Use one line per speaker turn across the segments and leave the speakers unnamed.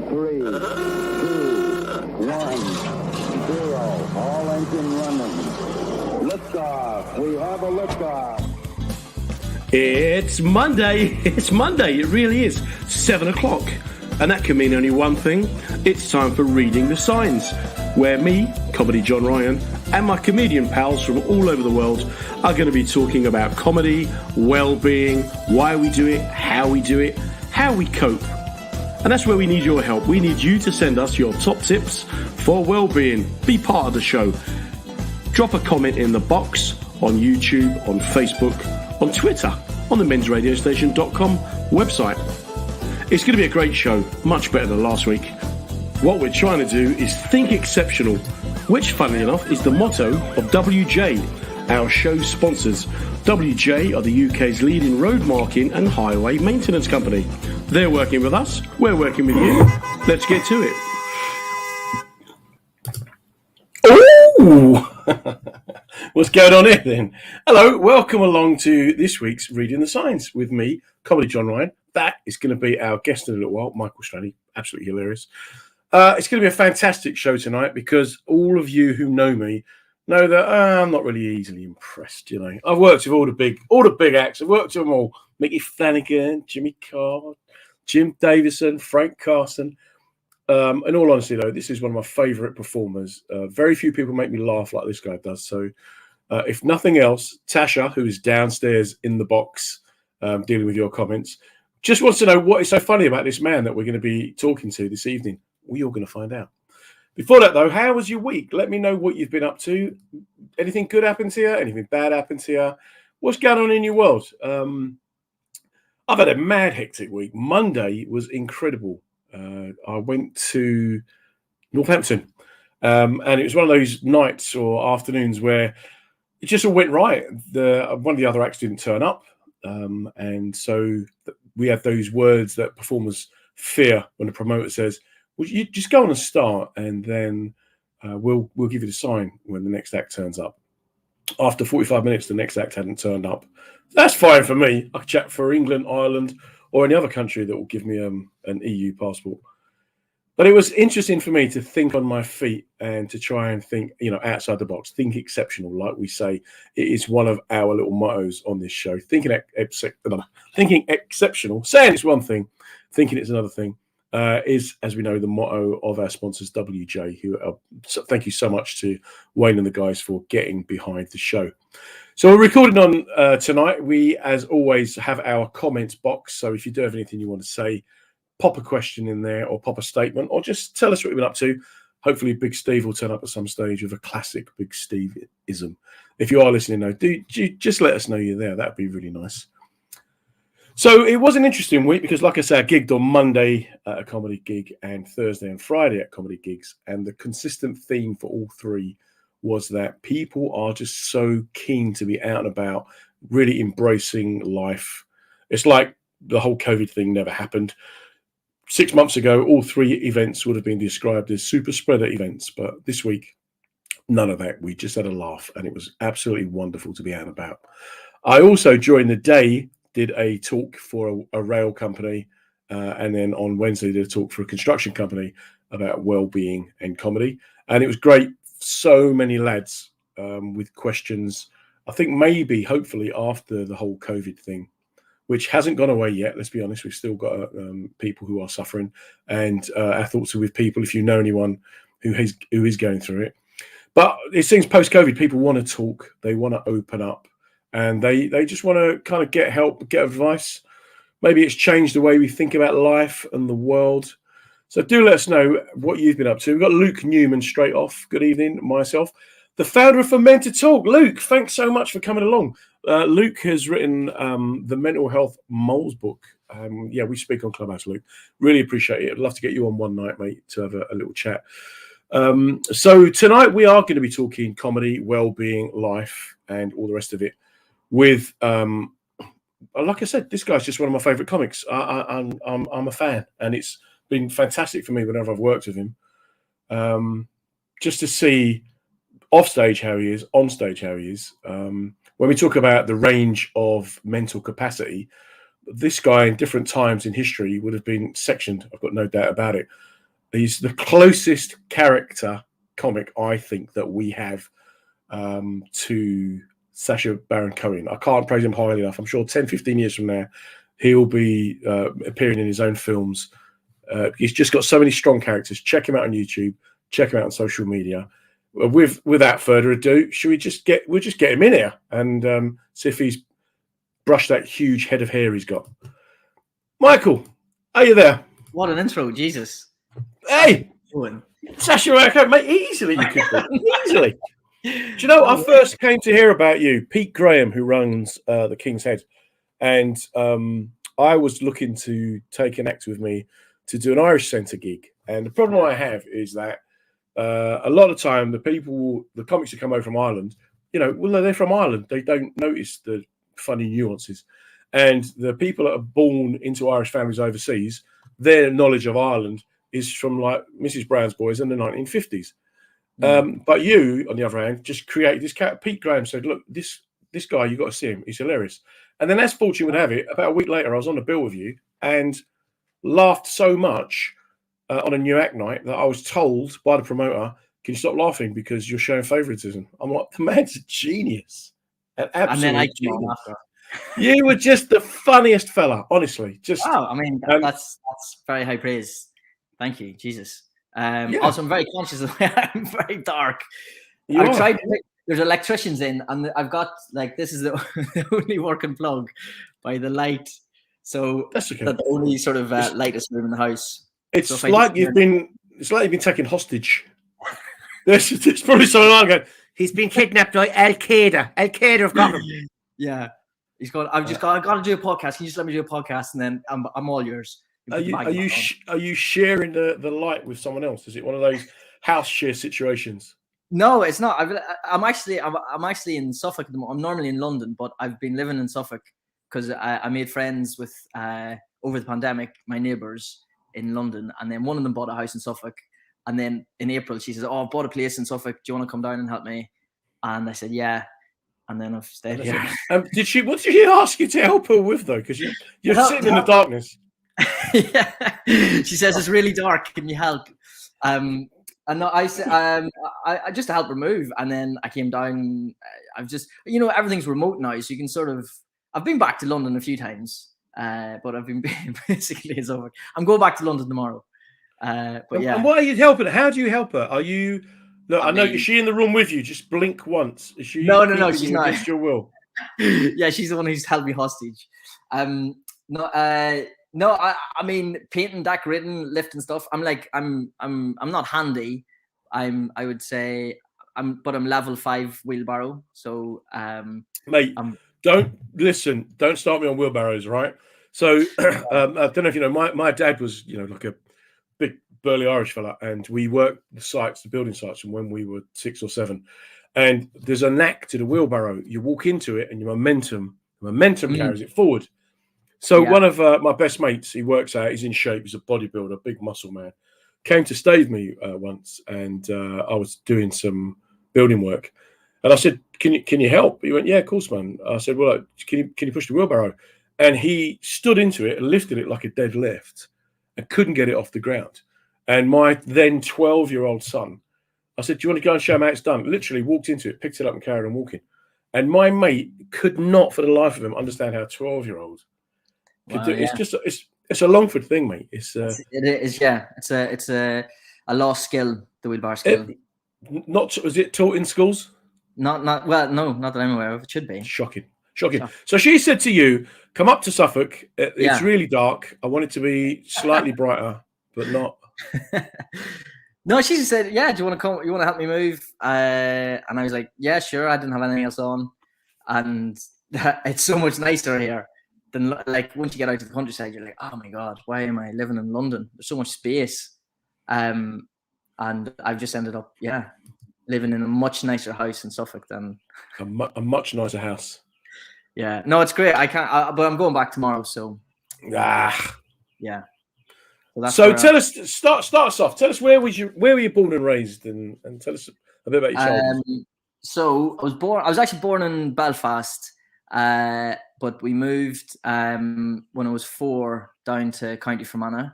3, 2, 1, 0. All engine running. Liftoff. We have a liftoff.
It's Monday. It's Monday. It really is. 7 o'clock. And that can mean only one thing. It's time for Reading the Signs, where me, comedy John Ryan, and my comedian pals from all over the world are going to be talking about comedy, well-being, why we do it, how we cope. And that's where we need your help. We need you to send us your top tips for well-being. Be part of the show. Drop a comment in the box on YouTube, on Facebook, on Twitter, on the mensradiostation.com website. It's going to be a great show, much better than last week. What we're trying to do is think exceptional, which, funnily enough, is the motto of WJ, our show sponsors. WJ are the UK's leading road marking and highway maintenance company. They're working with us, we're working with you. Let's get to it. Ooh! What's going on here then? Hello, welcome along to this week's Reading the Signs with me, comedy John Ryan. That is going to be our guest in a little while, Michael Stranney. Absolutely hilarious. It's going to be a fantastic show tonight because all of you who know me know that I'm not really easily impressed. You know, I've worked with all the big acts. I've worked with them all: Mickey Flanagan, Jimmy Carr, Jim Davison, Frank Carson. In all honesty, though, this is one of my favourite performers. Very few people make me laugh like this guy does. So, if nothing else, Tasha, who is downstairs in the box dealing with your comments, just wants to know what is so funny about this man that we're going to be talking to this evening. We're all going to find out. Before that, though, how was your week? Let me know what you've been up to. Anything good happened to you? Anything bad happened to you? What's going on in your world? I've had a mad, hectic week. Monday was incredible. I went to Northampton, and it was one of those nights or afternoons where it just all went right. One of the other acts didn't turn up, and so we have those words that performers fear when the promoter says, "Well, you just go on and start, and then we'll give you the sign when the next act turns up." After 45 minutes, the next act hadn't turned up. That's fine for me. I could chat for England, Ireland, or any other country that will give me an EU passport. But it was interesting for me to think on my feet and to try and think, outside the box, think exceptional. Like we say, it is one of our little mottos on this show. Thinking exceptional, saying it's one thing, thinking it's another thing, is, as we know, the motto of our sponsors, WJ, so thank you so much to Wayne and the guys for getting behind the show. So we're recording on tonight. We, as always, have our comments box. So if you do have anything you want to say, pop a question in there or pop a statement or just tell us what you've been up to. Hopefully Big Steve will turn up at some stage with a classic Big Steve-ism. If you are listening now, do just let us know you're there. That'd be really nice. So it was an interesting week because, like I said, I gigged on Monday at a comedy gig and Thursday and Friday at comedy gigs. And the consistent theme for all three was that people are just so keen to be out and about, really embracing life. It's like the whole COVID thing never happened. 6 months ago, all three events would have been described as super spreader events. But this week, none of that. We just had a laugh and it was absolutely wonderful to be out and about. I also, during the day, did a talk for a rail company. And then on Wednesday, did a talk for a construction company about well-being and comedy. And it was great. So many lads with questions. I think maybe, hopefully, after the whole COVID thing, which hasn't gone away yet. Let's be honest, we've still got people who are suffering, and our thoughts are with people. If you know anyone who is going through it, but it seems post-COVID, people want to talk, they want to open up, and they just want to kind of get help, get advice. Maybe it's changed the way we think about life and the world. So do let us know what you've been up to. We've got Luke Newman straight off. Good evening, myself, the founder of For Men to Talk. Luke, thanks so much for coming along. Luke has written the Mental Health Moles book. We speak on Clubhouse, Luke. Really appreciate it. I'd love to get you on one night, mate, to have a little chat. So tonight we are going to be talking comedy, well-being, life, and all the rest of it with, like I said, this guy's just one of my favourite comics. I'm a fan, and it's been fantastic for me whenever I've worked with him. Just to see off stage how he is, on stage how he is. When we talk about the range of mental capacity, this guy in different times in history would have been sectioned. I've got no doubt about it. He's the closest character comic I think that we have to Sacha Baron Cohen. I can't praise him highly enough. I'm sure 10, 15 years from now, he'll be appearing in his own films. He's just got so many strong characters. Check him out on YouTube. Check him out on social media. Without further ado, we'll just get him in here and see if he's brushed that huge head of hair he's got. Michael, are you there?
What an intro, Jesus.
Hey, Sacha Baron Cohen, mate, easily you could be. Easily. Do you know, I first came to hear about you, Pete Graham, who runs the King's Head, and I was looking to take an act with me to do an Irish Centre gig. And the problem I have is that a lot of time the comics who come over from Ireland, they're from Ireland. They don't notice the funny nuances. And the people that are born into Irish families overseas, their knowledge of Ireland is from like Mrs. Brown's Boys in the 1950s. But you, on the other hand, just created this cat. Pete Graham said, look, this guy, you got to see him. He's hilarious. And then as fortune would have it, about a week later, I was on the bill with you and laughed so much on a new act night that I was told by the promoter, can you stop laughing because you're showing favoritism? I'm like, the man's a genius. An absolute genius. You were just the funniest fella, honestly.
That's very high praise. Thank you, Jesus. Also, I'm very conscious of the way I'm very dark. There's electricians in, and I've got this is the only working plug by the light. So that's okay. That's the only sort of lightest room in the house.
It's like you've been taken hostage. There's probably someone on going, he's been kidnapped by Al Qaeda. Al Qaeda have got him.
Yeah. He's gone. I've got to do a podcast. Can you just let me do a podcast, and then I'm all yours.
Are you sharing the light with someone else? Is it one of those house share situations?
No, it's not. I'm actually in Suffolk at the moment. I'm normally in London, but I've been living in Suffolk because I made friends with over the pandemic my neighbours in London, and then one of them bought a house in Suffolk, and then in April she says, "Oh, I bought a place in Suffolk. Do you want to come down and help me?" And I said, "Yeah." And then I've stayed here.
What did she ask you to help her with though? Because you're sitting in the darkness.
Yeah, she says it's really dark. Can you help? And I said, I just to help her move. And then I came down. I've just, everything's remote now, so you can sort of. I've been back to London a few times, but I've been basically it's over. I'm going back to London tomorrow. But yeah.
And why are you helping her? How do you help her? Are you? Look, I know. Is she in the room with you? Just blink once. Is she?
No, she's not.
Against your will.
Yeah, she's the one who's held me hostage. No, I mean painting, decorating, lifting stuff. I'm not handy. I would say I'm level 5 wheelbarrow. So
mate, don't start me on wheelbarrows, right? So I don't know if you know, my dad was like a big burly Irish fella, and we worked the building sites from when we were 6 or 7. And there's a knack to the wheelbarrow. You walk into it, and your momentum carries it forward. So one of my best mates, he works out, he's in shape, he's a bodybuilder, big muscle man, came to stay with me once, and I was doing some building work, and I said, "Can you help?" He went, "Yeah, of course, man." I said, "Well, can you push the wheelbarrow?" And he stood into it and lifted it like a deadlift, and couldn't get it off the ground. And my then 12-year-old son, I said, "Do you want to go and show him how it's done?" Literally walked into it, picked it up, and carried on walking. And my mate could not, for the life of him, understand how a 12-year-old. Wow, yeah. It's a Longford thing, mate. It
is, yeah. It's a lost skill, the wheelbarrow skill.
Is it taught in schools?
Not that I'm aware of. It should be.
Shocking. So she said to you, "Come up to Suffolk. It's really dark. I want it to be slightly brighter, but not."
No, she just said, "Yeah, do you want to come? You want to help me move?" And I was like, "Yeah, sure." I didn't have anything else on, and it's so much nicer here. Then, once you get out to the countryside, you're like, "Oh my God, why am I living in London? There's so much space." And I've just ended up, living in a much nicer house in Suffolk than
a much nicer house.
Yeah, no, it's great. I can't, but I'm going back tomorrow. So, yeah.
So tell us, start us off. Tell us where were you born and raised, and tell us a bit about your childhood.
So I was actually born in Belfast. But we moved when I was 4 down to County Fermanagh.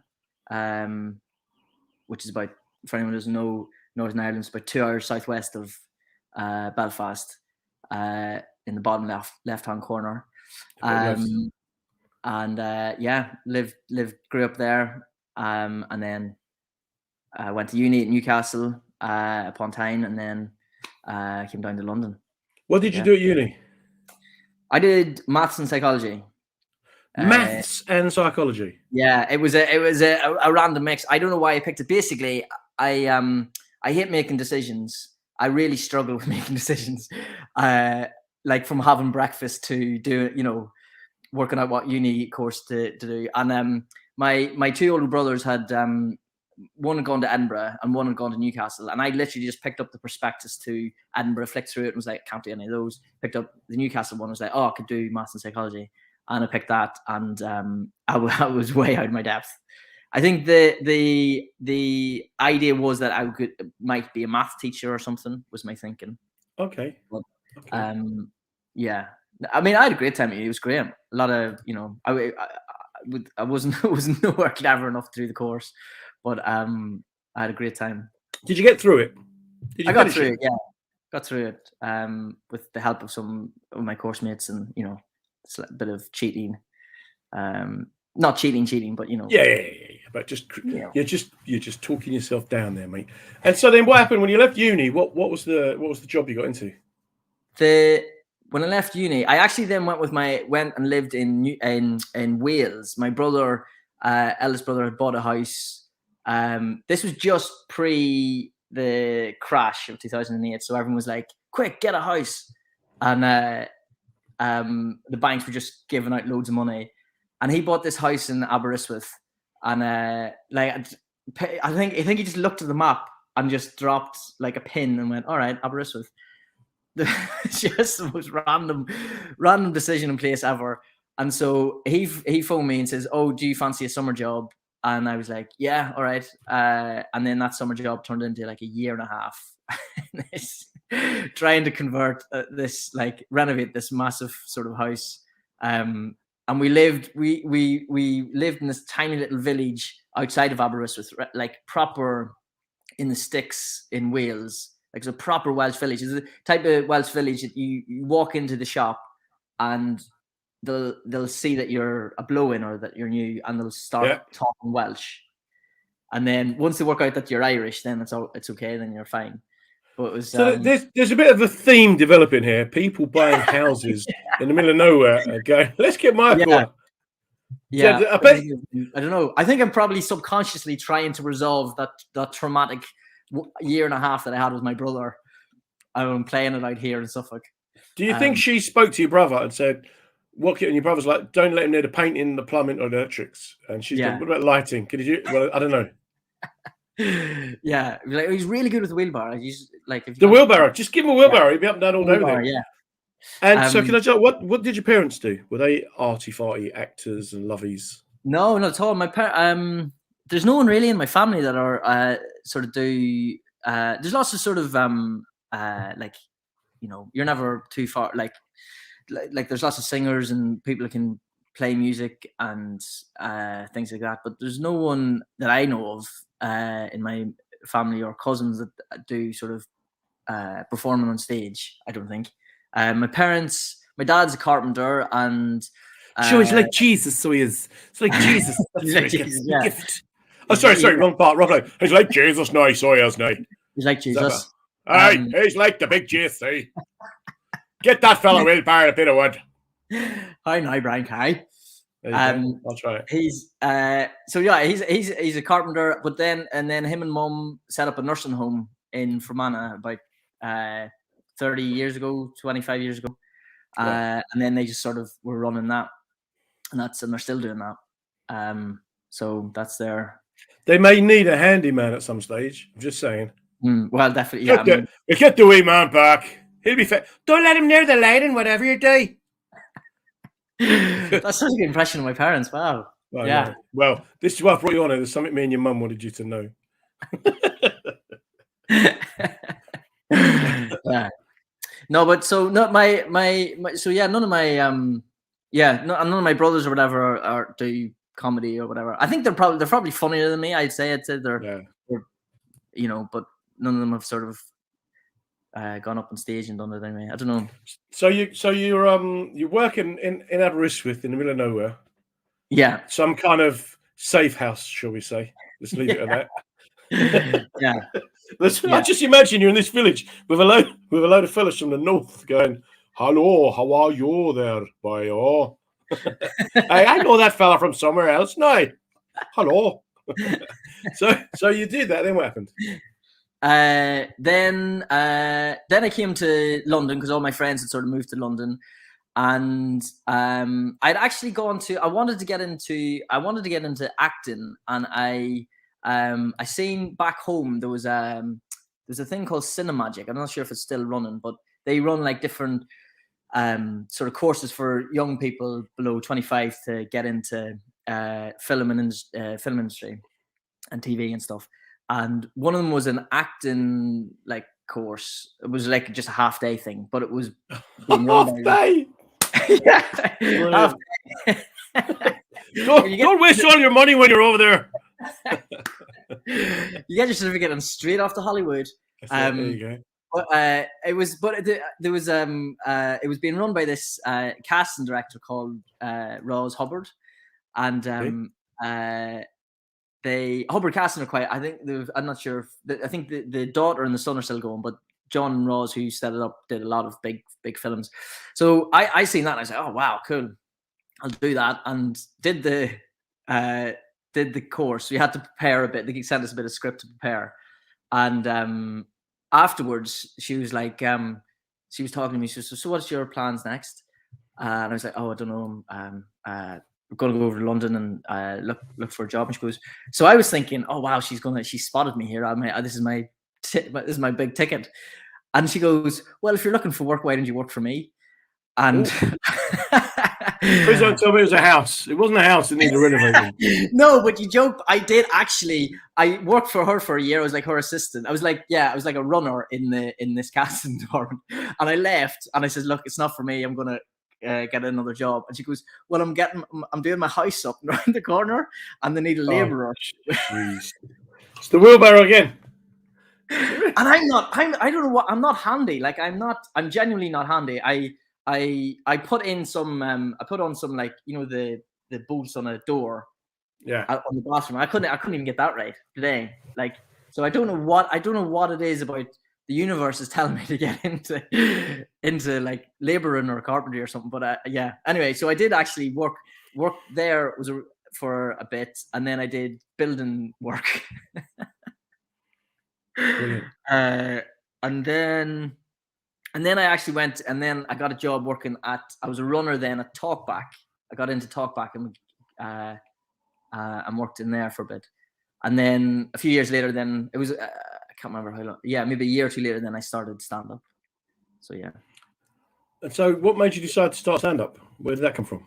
which is about, for anyone who doesn't know, Northern Ireland, it's about 2 hours southwest of Belfast, in the bottom left hand corner. And grew up there, and then went to uni at Newcastle upon Tyne, and then came down to London.
What did you do at uni?
I did maths and psychology.
Maths and psychology.
Yeah, it was a random mix. I don't know why I picked it. Basically, I hate making decisions. I really struggle with making decisions. Like from having breakfast to working out what uni course to do. And my 2 older brothers had one had gone to Edinburgh and one had gone to Newcastle, and I literally just picked up the prospectus to Edinburgh, flicked through it, and was like, can't do any of those. Picked up the Newcastle one, was like, oh, I could do maths and psychology, and I picked that, and I was way out of my depth. I think the idea was that I might be a math teacher or something, was my thinking.
Okay.
But, yeah. I mean, I had a great time. It was great. A lot of, I wasn't nowhere clever enough to do the course, but I had a great time.
Did you get through it?
I got through it. Yeah, got through it with the help of some of my course mates, and a bit of cheating. Not cheating, but
Yeah. But just you're just talking yourself down there, mate. And so then, what happened when you left uni? What was the job you got into?
When I left uni, I actually then went and lived in Wales. My brother, eldest brother, had bought a house. This was just pre the crash of 2008, so everyone was like, "Quick, get a house!" And the banks were just giving out loads of money. And he bought this house in Aberystwyth, and I think he just looked at the map and just dropped like a pin and went, "All right, Aberystwyth." Just the most random decision in place ever. And so he phoned me and says, "Oh, do you fancy a summer job?" And I was like, "Yeah, all right." And then that summer job turned into like a year and a half, trying to convert renovate this massive sort of house. And we lived in this tiny little village outside of Aberystwyth, like proper in the sticks in Wales. Like it's a proper Welsh village. It's the type of Welsh village that you walk into the shop and they'll see that you're a blow-in or that you're new, and they'll start talking Welsh. And then once they work out that you're Irish, then it's okay, then you're fine. But it was
so there's a bit of a theme developing here. People buying houses in the middle of nowhere and going, "Let's get Michael up."
Yeah,
I
don't know. I think I'm probably subconsciously trying to resolve that traumatic year and a half that I had with my brother. I'm playing it out here in Suffolk.
Do you think she spoke to your brother and said, "What?" And your brother's like, "Don't let him near the painting, the plumbing, or the electrics." And she's going, "What about lighting? Can you do?" Well, I don't know.
Yeah, like, he's really good with the wheelbarrow. He's like
the wheelbarrow. Just give him a wheelbarrow. He'll be up and down all day with it.
Yeah.
And so, can I tell what did your parents do? Were they arty-farty actors and lovies? No,
not at all. My there's no one really in my family that are sort of do. There's lots of sort of you're never too far. Like there's lots of singers and people who can play music and things like that. But there's no one that I know of in my family or cousins that do sort of performing on stage. I don't think. My dad's a carpenter, and
sure, he's like Jesus, so he is. It's like Jesus. That's
like Jesus, yeah.
Gift. Oh, sorry, wrong part. He's like Jesus, no, so he is, no.
He's like Jesus.
Aye, he's like the big JC. Get that fellow wheelbarrow a bit of wood.
Hi, now, Brian Kai.
I'll try it.
He's he's a carpenter, but then him and Mum set up a nursing home in Fermanagh about 30 years ago, 25 years ago. And then they just sort of were running that, and they're still doing that. So that's
They may need a handyman at some stage. I'm just saying.
Well, definitely. Yeah,
we get the wee man back. He'll be fit. Don't let him near the lighting, whatever you do.
That's such a good impression of my parents. Wow.
Well, yeah. Well, this is what I brought you on. There's something me and your mum wanted you to know.
Yeah. No, but so not my so yeah, none of my none of my brothers or whatever are do comedy or whatever. I think they're probably funnier than me. I'd say they're but none of them have sort of gone up on stage and done it anyway. I don't know.
So you're working in Aberystwyth in the middle of nowhere.
Yeah.
Some kind of safe house, shall we say? Let's leave it at that.
Yeah.
I just imagine you're in this village with a load of fellas from the north going, "Hello, how are you there, boy? Hey, I know that fella from somewhere else. No, hello." So you did that. Then what happened?
Then I came to London because all my friends had sort of moved to London, and I'd actually I wanted to get into acting, and I seen back home there's a thing called Cinemagic. I'm not sure if it's still running, but they run like different sort of courses for young people below 25 to get into film industry and TV and stuff. And one of them was an acting like course. It was like just a half-day thing, but it was
half-day.
Yeah.
Don't waste all your money when you're over there.
You get your certificate and straight off to Hollywood.
There you go.
But it was being run by this casting director called Rose Hubbard, and Hubbard casting are quite. I think I'm not sure. I think the daughter and the son are still going, but John and Rose, who set it up, did a lot of big films. So I seen that and I said, "Oh wow, cool! I'll do that." And did the course. We had to prepare a bit. They sent us a bit of script to prepare, and afterwards she was like, she was talking to me. She was, "So what's your plans next?" And I was like, "Oh, I don't know. We're going to go over to London and look for a job." And she goes, so I was thinking, "Oh wow, she spotted me here. This is my big ticket." And she goes, "Well, if you're looking for work, why don't you work for me?" And
please don't tell me it was a house. It wasn't a house that needed renovating.
No, but you joke. I did actually. I worked for her for a year. I was like her assistant. I was like a runner in this casting department. And I left and I said, "Look, it's not for me. I'm gonna get another job." And she goes, "Well, I'm doing my house up around the corner, and they need a labourer."
It's the wheelbarrow again.
And I don't know what. I'm not handy. Like I'm genuinely not handy. I put in some. I put on some, like, the bolts on a door.
Yeah.
On the bathroom. I couldn't even get that right today. Like, so I don't know what it is about the universe is telling me to get into like labouring or carpentry or something. But yeah. Anyway, so I did actually work there for a bit, and then I did building work. And then I actually went, and then I got a job working I was a runner then at Talkback. I got into Talkback and worked in there for a bit. And then a few years later, then it was, I can't remember how long. Yeah, maybe a year or two later, then I started stand-up. So, yeah. And
so what made you decide to start stand-up? Where did that come from?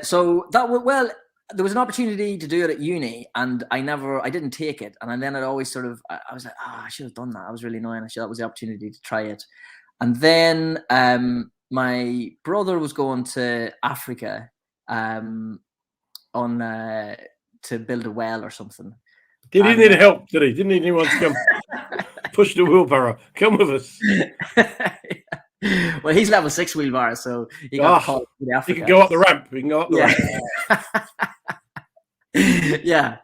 So there was an opportunity to do it at uni, and I didn't take it. And then it always sort of, I was like, I should have done that. I was really annoying. That was the opportunity to try it. And then my brother was going to Africa to build a well or something.
Did he need help? Did he? Didn't need anyone to come push the wheelbarrow? Come with us.
Well, he's level 6 wheelbarrow, so he got called to Africa.
He can go up the ramp. He can go up the ramp.
Yeah.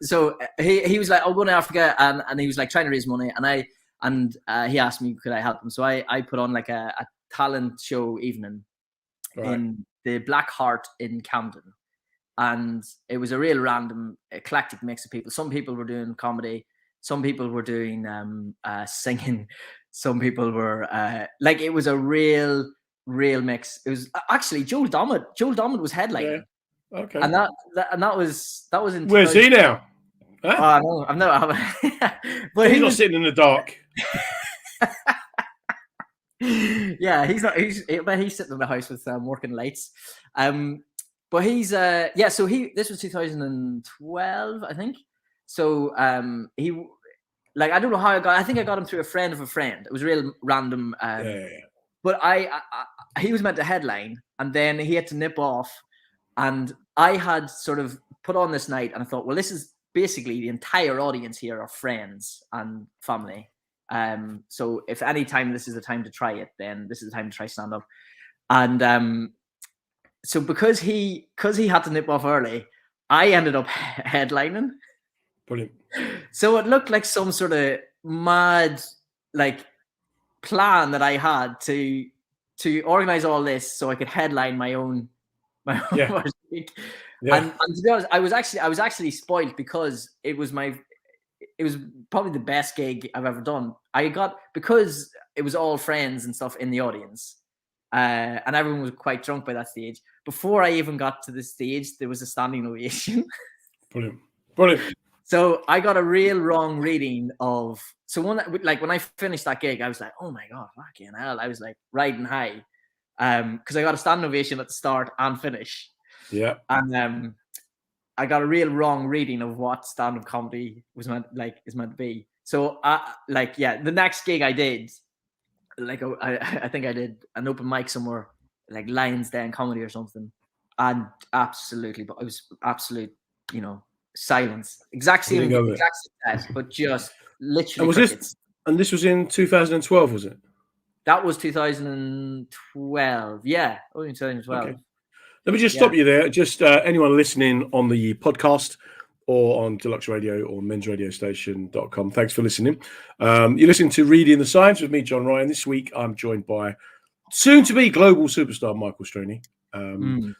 So he was like, "I'll go to Africa," and he was like trying to raise money, and he asked me could I help him. So I put on like a talent show evening in the Black Heart in Camden, and it was a real random eclectic mix of people. Some people were doing comedy, some people were doing singing, some people were like, it was a real mix. It was actually Joel Dommett was headlining.
Yeah. Okay.
And that was in.
Where's he now?
Huh? Oh, no, I'm not. But
he's not sitting in the dark.
Yeah, he's not. He's sitting in the house with working lights. But he's So this was 2012, I think. So he, like, I don't know how I think I got him through a friend of a friend. It was real random. But he was meant to headline, and then he had to nip off. And I had sort of put on this night, and I thought, well, this is basically the entire audience here are friends and family. So if any time this is the time to try it, then this is the time to try stand up. And so because he had to nip off early, I ended up headlining.
Brilliant.
So it looked like some sort of mad like plan that I had to organize all this so I could headline my own week.
Yeah.
And to be honest, I was actually spoiled because it was probably the best gig I've ever done. Because it was all friends and stuff in the audience, and everyone was quite drunk by that stage. Before I even got to the stage, there was a standing ovation.
Brilliant.
So I got a real wrong reading of. So when I finished that gig, I was like, "Oh my god, fucking hell!" I was like riding high, because I got a standing ovation at the start and finish.
Yeah.
And I got a real wrong reading of what stand-up comedy is meant to be. So the next gig I did, I think I did an open mic somewhere, like Lions Den Comedy or something, and but it was absolute, silence. Exact same set, but just literally.
And this was in 2012, was it?
That was 2012. Yeah, only 2012.
Okay. Let me just stop you there. Just anyone listening on the podcast or on Deluxe Radio or mensradiostation.com, thanks for listening. You're listening to Reading the Science with me, John Ryan. This week, I'm joined by soon-to-be global superstar Michael Stranney.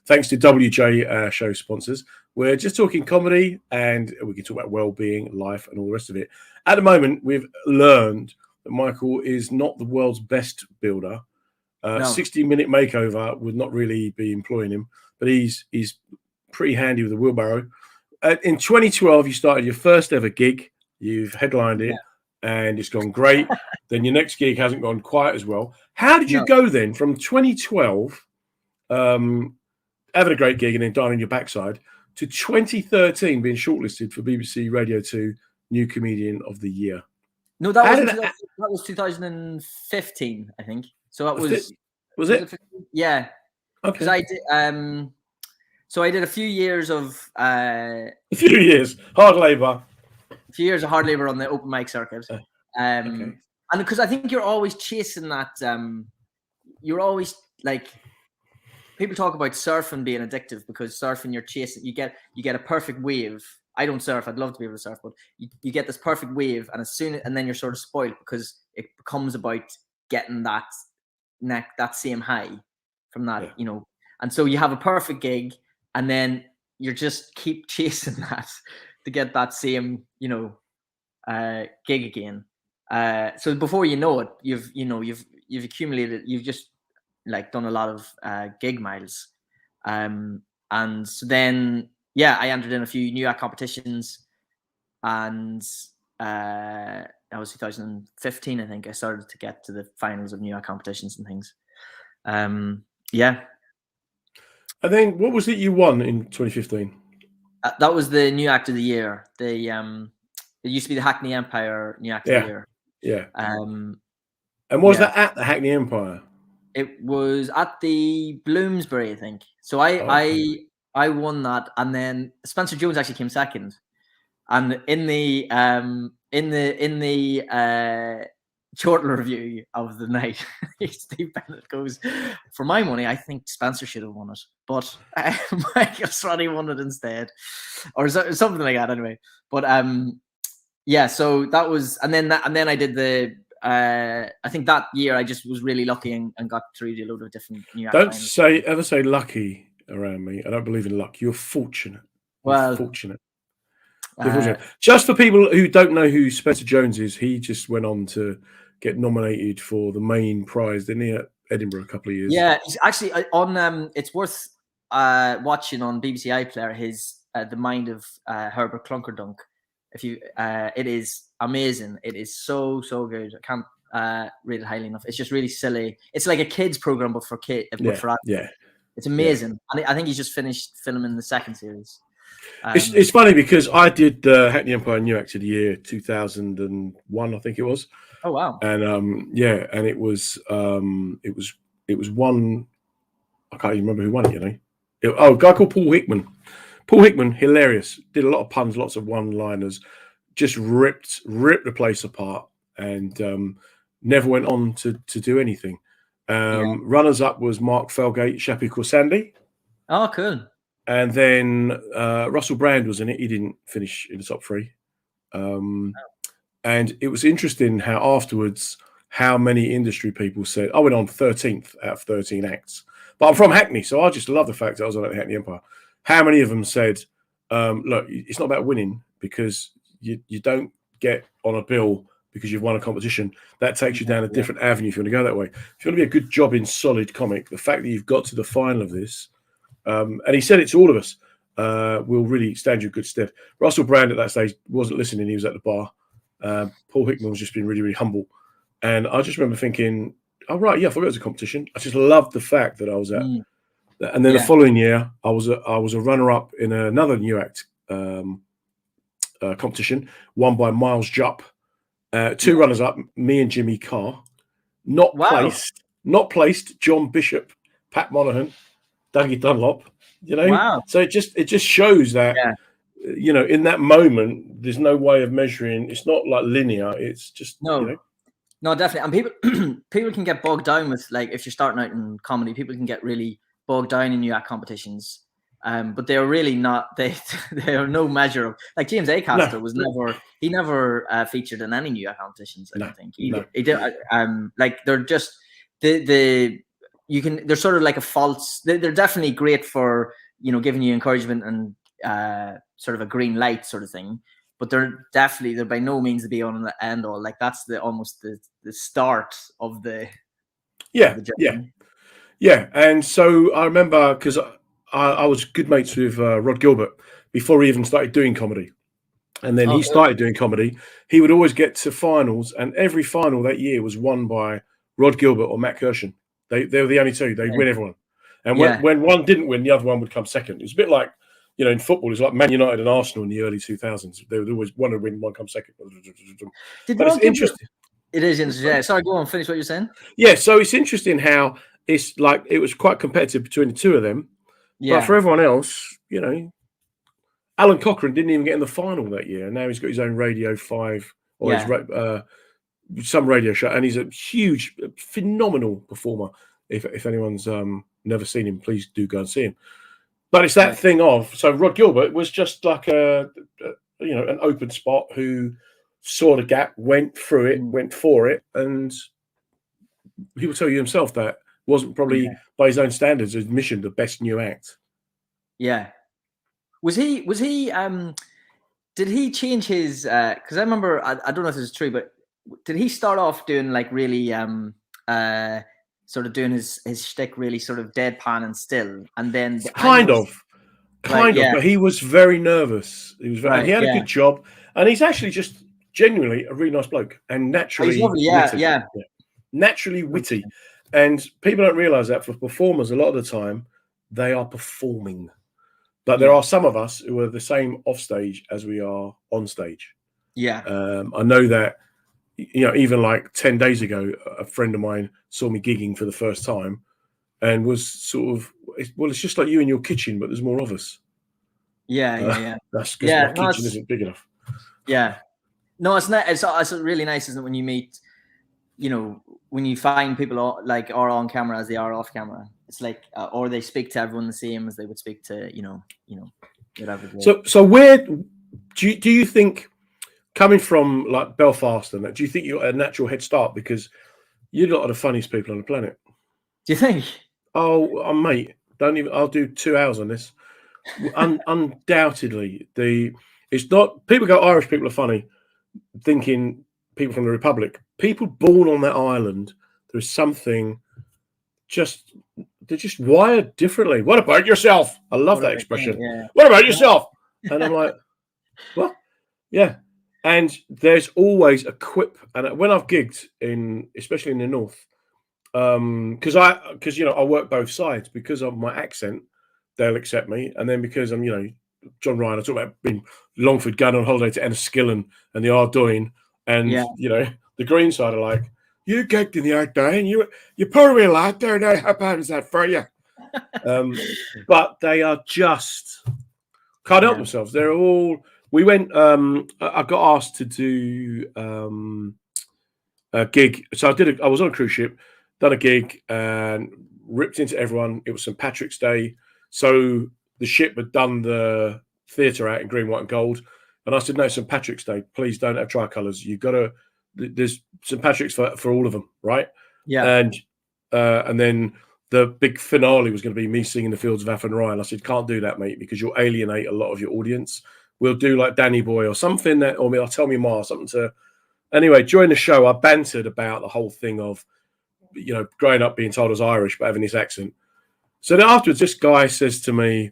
Thanks to WJ, show sponsors. We're just talking comedy, and we can talk about well-being, life, and all the rest of it. At the moment, we've learned that Michael is not the world's best builder. 60-minute makeover would not really be employing him, but he's pretty handy with a wheelbarrow. In 2012, you started your first ever gig. You've headlined it, and it's gone great. Then your next gig hasn't gone quite as well. How did you go then from 2012, having a great gig and then dying on your backside, to 2013 being shortlisted for BBC Radio 2 New Comedian of the Year?
No, that was 2015, I think. So that was
it?
Yeah.
Okay.
Because I did. So I did a few years of
hard labor.
A few years of hard labor on the open mic circuit. And because I think you're always chasing that. You're always like, people talk about surfing being addictive, because surfing you're chasing. You get a perfect wave. I don't surf. I'd love to be able to surf, but you get this perfect wave, and then you're sort of spoiled because it becomes about getting that same high from that, and so you have a perfect gig, and then you just keep chasing that to get that same, gig again. So before you know it, you've accumulated, you've just like done a lot of gig miles, and so then I entered in a few New York competitions, and that was 2015, I think. I started to get to the finals of New York competitions and things. And
then what was it you won in 2015?
That was the New Act of the Year. It used to be the Hackney Empire New Act of the Year.
Yeah. And was that at the Hackney Empire?
It was at the Bloomsbury, I think. So I won that, and then Spencer Jones actually came second. And in the chortle review of the night, Steve Bennett goes, "For my money, I think Spencer should have won it, but Michael Stranney won it instead," or something like that. Anyway, but so that was, and then I did the. I think that year I just was really lucky and got through to a load of different New York.
Don't ever say lucky around me. I don't believe in luck. You're fortunate. Fortunate. Just for people who don't know who Spencer Jones is, he just went on to get nominated for the main prize, didn't he, at Edinburgh a couple of years?
Yeah, he's actually on. It's worth watching on BBC iPlayer. His The Mind of Herbert Clunkerdunk. If you, it is amazing. It is so good. I can't rate it highly enough. It's just really silly. It's like a kids program, but for kids.
Yeah.
It's amazing. And I think he's just finished filming the second series.
It's funny because I did the Hackney Empire New Act of the Year 2001, I think it was.
Oh wow!
And and it was one. I can't even remember who won it. A guy called Paul Hickman. Paul Hickman, hilarious. Did a lot of puns, lots of one-liners. Just ripped the place apart, and never went on to do anything. Runners up was Mark Felgate, Shappy Corsandi.
Oh, cool.
And then Russell Brand was in it. He didn't finish in the top 3. And it was interesting how afterwards, how many industry people said, I went on 13th out of 13 acts. But I'm from Hackney, so I just love the fact that I was on the Hackney Empire. How many of them said, look, it's not about winning, because you don't get on a bill because you've won a competition. That takes you down a different avenue if you want to go that way. If you want to be a good job in solid comic, the fact that you've got to the final of this, and he said it to all of us, will really stand you in good stead. Russell Brand at that stage wasn't listening. He was at the bar. Paul Hickman was just being really, really humble. And I just remember thinking, oh, right, yeah, I forgot it was a competition. I just loved the fact that I was at. And then the following year, I was a runner-up in another new act competition, won by Miles Jupp. 2 runners-up, me and Jimmy Carr. Not placed, John Bishop, Pat Monaghan, Dougie Dunlop. So it just shows that in that moment, there's no way of measuring. It's not like linear. It's just
No, definitely. And people can get bogged down with, like, if you're starting out in comedy, people can get really bogged down in new act competitions. But they're really not. They are no measure of, like, James Acaster was never featured in any new act competitions. I don't think he did. Like, they're just they're sort of like a false. They're definitely great for giving you encouragement and sort of a green light sort of thing. But they're by no means the be on the end all. Like, that's almost the start of the journey.
And so I remember, because I was good mates with Rod Gilbert before he even started doing comedy. And then he started doing comedy. He would always get to finals, and every final that year was won by Rod Gilbert or Matt Kirshen. They were the only two. They'd win everyone. And when one didn't win, the other one would come second. It was a bit like, in football, it's like Man United and Arsenal in the early 2000s. They would always want to win, one come second. But it's interesting.
It is interesting. Yeah. Sorry, go on, finish what you're saying.
Yeah, so it's interesting how it's like it was quite competitive between the two of them. Yeah. But for everyone else, Alan Cochrane didn't even get in the final that year. And now he's got his own Radio 5 or his some radio show. And he's a huge, phenomenal performer. If anyone's never seen him, please do go and see him. But it's that thing of, so Rod Gilbert was just like an open spot who saw the gap, went through it, went for it, and he will tell you himself that wasn't probably by his own standards, his mission, the best new act.
Yeah. Was he did he change his because I remember I don't know if this is true, but did he start off doing like really sort of doing his shtick really sort of deadpan and still, and then
kind of, but he was very nervous. He was very, he had a good job, and he's actually just genuinely a really nice bloke and naturally witty. Naturally witty. And people don't realize that for performers, a lot of the time they are performing, but there are some of us who are the same off stage as we are on stage. I know that. Even like 10 days ago, a friend of mine saw me gigging for the first time and was sort of, it's just like you in your kitchen, but there's more of us. That's because my kitchen isn't big enough.
No, it's not. It's really nice, isn't it, when you meet, when you find people like are on camera as they are off camera. It's like, or they speak to everyone the same as they would speak to, whatever.
So where do you think, coming from like Belfast and that, do you think you got a natural head start because you're a lot of the funniest people on the planet?
Do you think?
Oh, mate, don't even. I'll do 2 hours on this. Undoubtedly, it's not. People go, Irish people are funny, thinking people from the Republic. People born on that island, there's something. They're just wired differently. What about yourself? I love that expression. What about yourself? And I'm like, what? Yeah. And there's always a quip, and when I've gigged especially in the north, because I work both sides because of my accent, they'll accept me, and then because I'm John Ryan, I talk about being Longford, going on holiday to Enniskillen and the Ardoyne, and the green side are like, you gigged in the Ardoyne, you poor real lad there now. How bad is that for you? But they are just Can't help themselves. They're all. We went. I got asked to do a gig. So I was on a cruise ship, done a gig, and ripped into everyone. It was St. Patrick's Day, so the ship had done the theatre out in green, white, and gold. And I said, no, St. Patrick's Day. Please don't have tricolours. You've got to. There's St. Patrick's for all of them, right?
Yeah.
And then the big finale was going to be me singing the Fields of Athenry. And I said, can't do that, mate, because you'll alienate a lot of your audience. We'll do like Danny Boy or something that, or I'll tell me more, something to. Anyway, during the show, I bantered about the whole thing of, growing up being told I was Irish, but having this accent. So then afterwards, this guy says to me,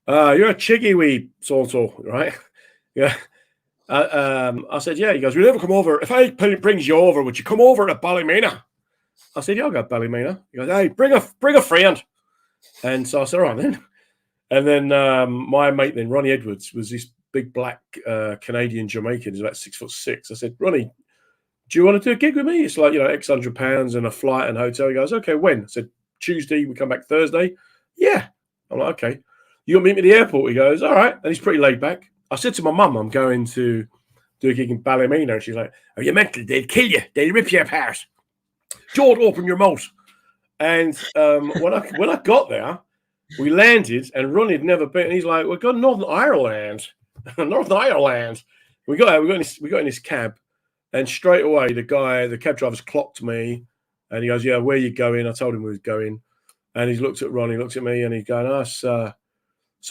you're a chiggy wee so-and-so, right? Yeah. I said, yeah. He goes, we'll never come over. If I brings you over, would you come over to Ballymena? I said, yeah, I'll go to Ballymena. He goes, hey, bring a friend. And so I said, all right then. And then my mate then, Ronnie Edwards, was this big black Canadian Jamaican. He's about 6'6". I said, Ronnie, do you want to do a gig with me? It's like, X £100 and a flight and hotel. He goes, okay, when? I said, Tuesday, we come back Thursday. Yeah. I'm like, okay. You want to meet me at the airport? He goes, all right. And he's pretty laid back. I said to my mum, I'm going to do a gig in Ballymena. And she's like, are you mental? They'll kill you. They'll rip you apart. Don't open your mouth. And when I got there, we landed, and Ronnie had never been. And he's like, we've got Northern Ireland. Northern Ireland. We got in this cab, and straight away the cab driver's clocked me, and he goes, yeah, where are you going? I told him we was going. And he's looked at Ronnie, looked at me, and he's going, so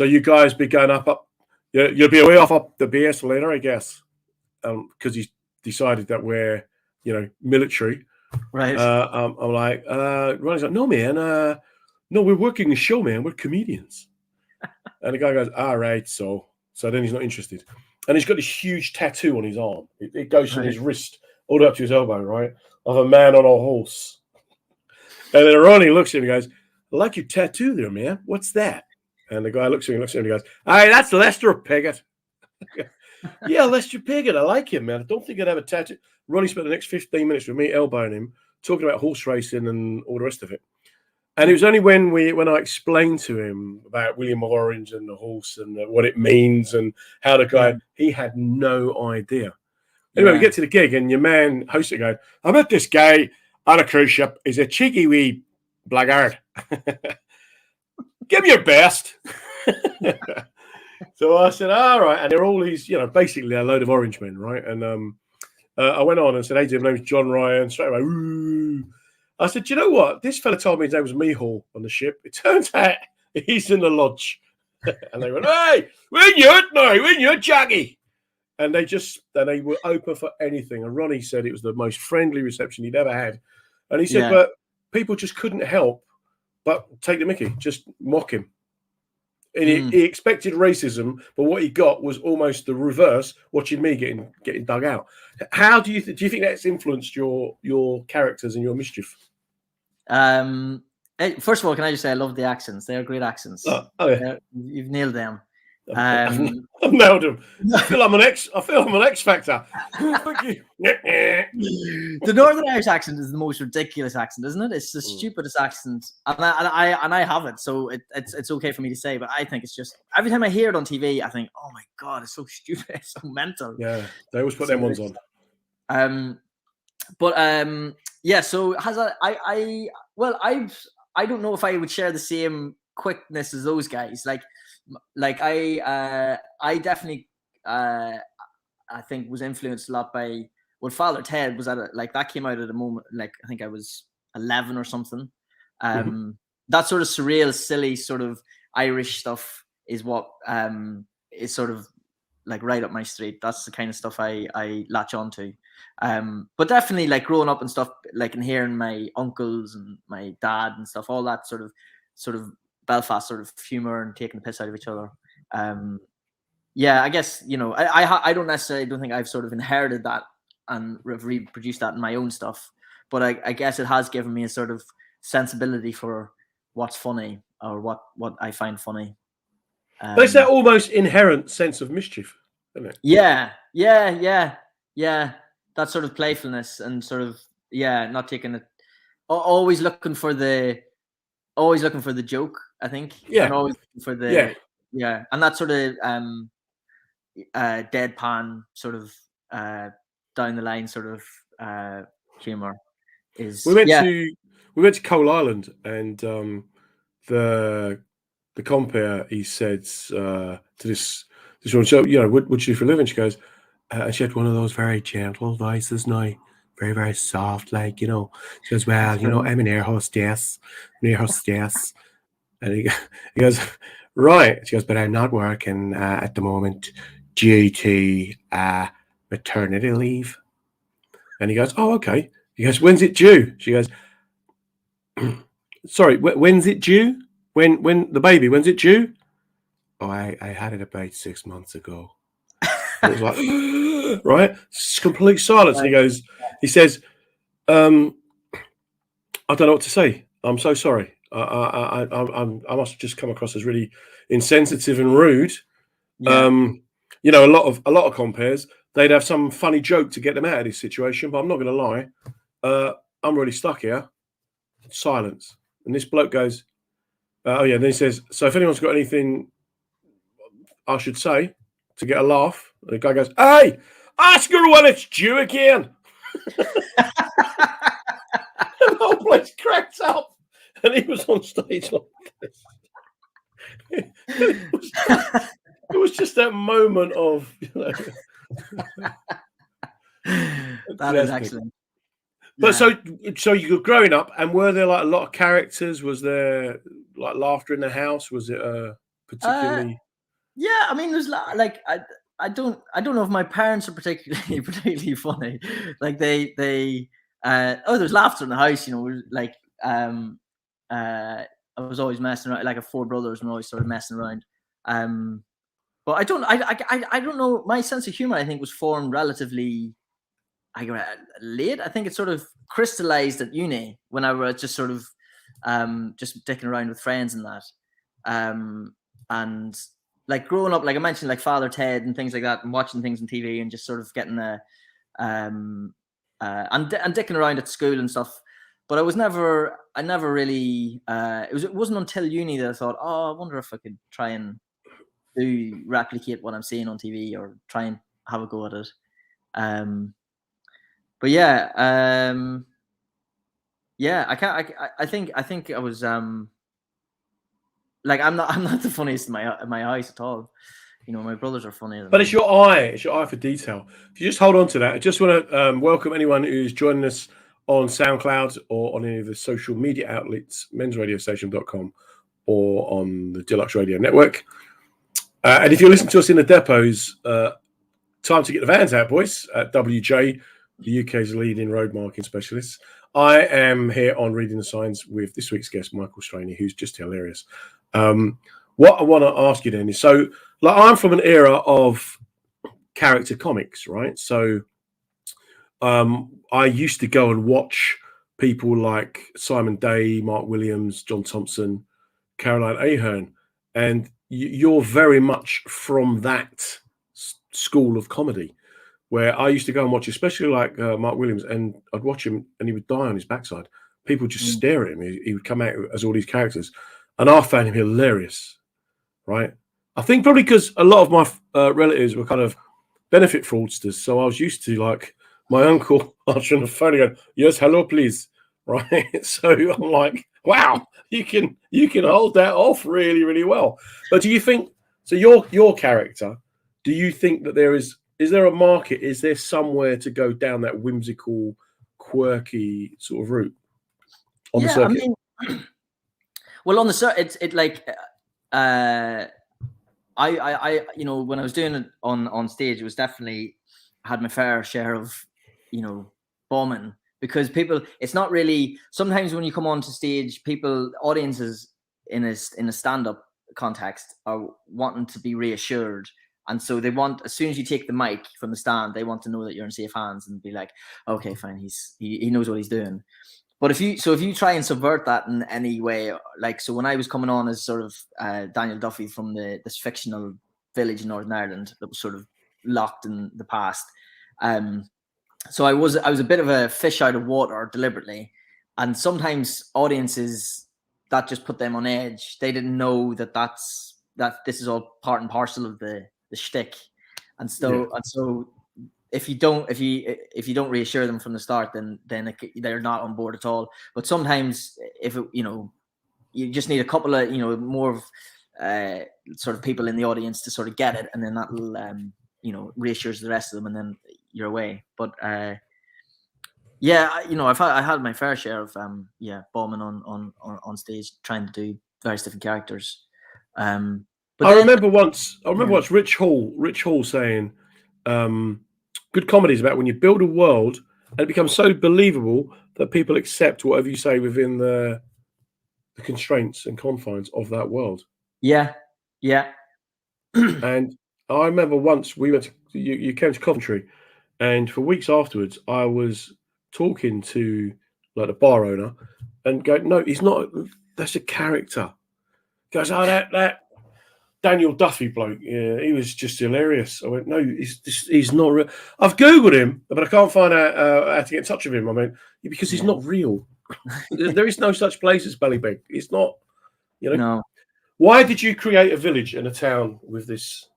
you guys be going up. You'll be away off up the BS later, I guess, because he's decided that we're, military.
Right.
I'm like, Ronnie's like, no, man. No, we're working the show, man. We're comedians. And the guy goes, all right, so then he's not interested. And he's got this huge tattoo on his arm. It goes from his wrist all the way up to his elbow, right? Of a man on a horse. And then Ronnie looks at him and goes, I like your tattoo there, man. What's that? And the guy looks at him and he goes, hey, that's Lester Piggott. Yeah, Lester Piggott. I like him, man. I don't think I'd have a tattoo. Ronnie spent the next 15 minutes with me elbowing him, talking about horse racing and all the rest of it. And it was only when I explained to him about William of Orange and the horse and what it means and how the guy, he had no idea. Anyway, we get to the gig and your man hosts it going, I met this guy on a cruise ship. He's a cheeky wee blackguard. Give me your best. So I said, all right. And they're all these, basically a load of orange men, right? And I went on and said, hey, my name's John Ryan. Straight away, ooh. I said, do you know what? This fella told me his name was Mihal on the ship. It turns out he's in the lodge. And they went, hey, when you it now? When you Jackie? And they were open for anything. And Ronnie said it was the most friendly reception he'd ever had. And he said, but people just couldn't help but take the mickey, just mock him. And he expected racism, but what he got was almost the reverse, watching me getting dug out. How do you think that's influenced your characters and your mischief?
First of all, can I just say I love the accents? They are great accents.
Oh yeah.
You've nailed them.
I've nailed them. I feel I'm an X Factor.
The Northern Irish accent is the most ridiculous accent, isn't it? It's the stupidest accent, and I have it, so it's okay for me to say. But I think it's just every time I hear it on TV, I think, oh my god, it's so stupid, it's so mental.
Yeah, they always put them ones on.
Yeah. So has I don't know if I would share the same quickness as those guys. Like I definitely I think was influenced a lot by Father Ted was that came out at a moment, like I think I was 11 or something. That sort of surreal, silly sort of Irish stuff is what is sort of like right up my street. That's the kind of stuff I latch onto. But definitely like growing up and stuff, like and hearing my uncles and my dad and stuff, all that sort of Belfast sort of humor and taking the piss out of each other. I guess I don't think I've sort of inherited that and reproduced that in my own stuff, but I guess it has given me a sort of sensibility for what's funny or what I find funny.
But it's that almost inherent sense of mischief, isn't it?
Yeah. That sort of playfulness and sort of not taking it, always looking for the joke. I think.
Yeah.
And always looking for the Yeah, and that sort of deadpan sort of down the line sort of humor is
We went to Coal Island, and the compere, he said to this woman, so what you do for a living? She goes, and she had one of those very gentle voices now, very, very soft, like, she goes, well, I'm an air hostess, and he goes, right. She goes, but I'm not working at the moment due to maternity leave. And he goes, oh, okay. He goes, when's it due? She goes, sorry, when's it due? When the baby, when's it due? Oh, I had it about 6 months ago. And it was like, right? It's complete silence. And he says, I don't know what to say. I'm so sorry. I must have just come across as really insensitive and rude.
Yeah.
A lot of compares, they'd have some funny joke to get them out of this situation, but I'm not going to lie. I'm really stuck here. Silence. And this bloke goes, oh yeah. And then he says, so if anyone's got anything I should say to get a laugh, and the guy goes, hey, ask her when it's due again. And the whole place cracked up, and he was on stage like this. It was just that moment of,
that is excellent.
But so you were growing up, and were there like a lot of characters? Was there like laughter in the house? Was it particularly?
Yeah, I mean, there's like I don't know if my parents are particularly funny. Like there's laughter in the house. Like I was always messing around. Like I have 4 brothers, and always sort of messing around. But I don't know. My sense of humor, I think, was formed relatively late. I think it sort of crystallized at uni when I was just sort of just dicking around with friends and that. And like growing up, like I mentioned, like Father Ted and things like that, and watching things on TV and just sort of getting and dicking around at school and stuff. But I never really, it wasn't until uni that I thought, oh, I wonder if I could try and replicate what I'm seeing on TV or try and have a go at it. But yeah, I think I was like I'm not the funniest in my house at all. My brothers are funnier.
But it's your eye for detail. If you just hold on to that, I just want to welcome anyone who's joining us on SoundCloud or on any of the social media outlets, mensradiostation.com or on the Deluxe Radio Network. And if you're listening to us in the depots, time to get the vans out, boys. WJ, the UK's leading road marking specialist. I am here on Reading the Signs with this week's guest, Michael Stranney, who's just hilarious. What I want to ask you then is, so like I'm from an era of character comics, right? So I used to go and watch people like Simon Day, Mark Williams, John Thompson, Caroline Ahern, and you're very much from that school of comedy, where I used to go and watch, especially like Mark Williams, and I'd watch him and he would die on his backside. People just stare at him. He would come out as all these characters, and I found him hilarious, right? I think probably because a lot of my relatives were kind of benefit fraudsters, so I was used to like my uncle answering the phone and going, yes, hello, please, right? So I'm like, wow, you can hold that off really, really well. But do you think, so your character, do you think that is there a market? Is there somewhere to go down that whimsical, quirky sort of route on the circuit?
I mean, well, on the circuit, it like I when I was doing it on stage, it was definitely had my fair share of bombing, because people, it's not really, sometimes when you come onto stage, audiences in a stand-up context are wanting to be reassured. And so they want, as soon as you take the mic from the stand, they want to know that you're in safe hands and be like, okay, fine, he knows what he's doing. But if you try and subvert that in any way, like, so when I was coming on as sort of Daniel Duffy from this fictional village in Northern Ireland that was sort of locked in the past, so I was a bit of a fish out of water deliberately, and sometimes audiences, that just put them on edge. They didn't know that that's that this is all part and parcel of the shtick, and so if you don't reassure them from the start, then they're not on board at all. But sometimes if it, you just need a couple of more of sort of people in the audience to sort of get it, and then that will reassures the rest of them, and then you're away. But yeah, I had my fair share of bombing on stage, trying to do various different characters. But
I remember once Rich Hall saying, good comedy is about when you build a world and it becomes so believable that people accept whatever you say within the constraints and confines of that world.
Yeah.
And I remember once we went to, you came to Coventry, and for weeks afterwards, I was talking to like the bar owner and go, no, he's not. That's a character. He goes, oh, that Daniel Duffy bloke, yeah, he was just hilarious. I went, no, he's not real. I've Googled him, but I can't find out how to get in touch with him. I mean, because he's not real. There is no such place as Ballybeg. It's not,
No.
Why did you create a village and a town with this?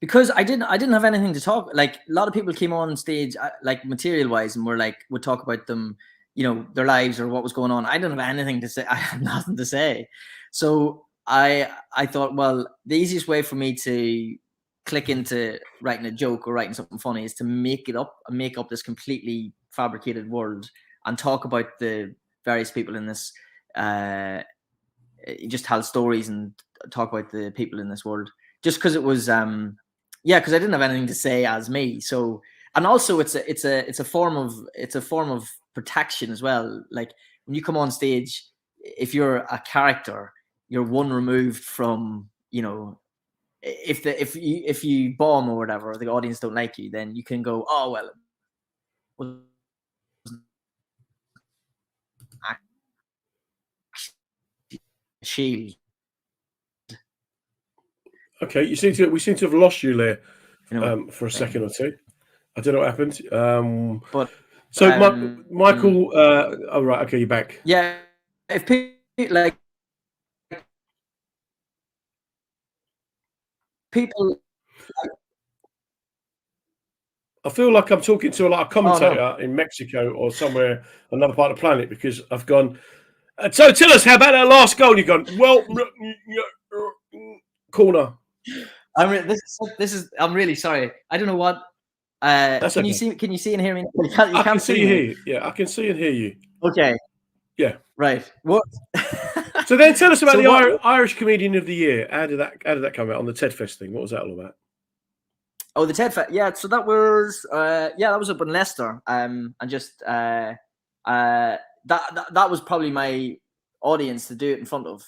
Because I didn't have anything to talk. Like, a lot of people came on stage, like material wise, and would talk about them, their lives or what was going on. I didn't have anything to say. I had nothing to say. So I thought, well, the easiest way for me to click into writing a joke or writing something funny is to make up this completely fabricated world and talk about the various people in this. Just tell stories and talk about the people in this world. Just because it was, because I didn't have anything to say as me. So, and also it's a form of protection as well. Like, when you come on stage, if you're a character, you're one removed from, if you bomb or whatever, or the audience don't like you, then you can go, oh well, shield.
Okay, we seem to have lost you there for a second or two. I don't know what happened.
But
Michael, oh right, okay, you're back.
Yeah, if people.
I feel like I'm talking to a commentator in Mexico or somewhere, another part of the planet, because I've gone. So tell us, how about that last goal? You've gone, well, corner.
I'm really sorry. I don't know what. Can you see and hear me? You can't see me.
Yeah, I can see and hear you.
Okay.
Yeah.
Right. What?
So then, tell us about the Irish Comedian of the Year. How did that come out on the TED Fest thing? What was that all about?
Oh, the TED Fest. Yeah. So that was that was up in Leicester. And just that was probably my audience to do it in front of.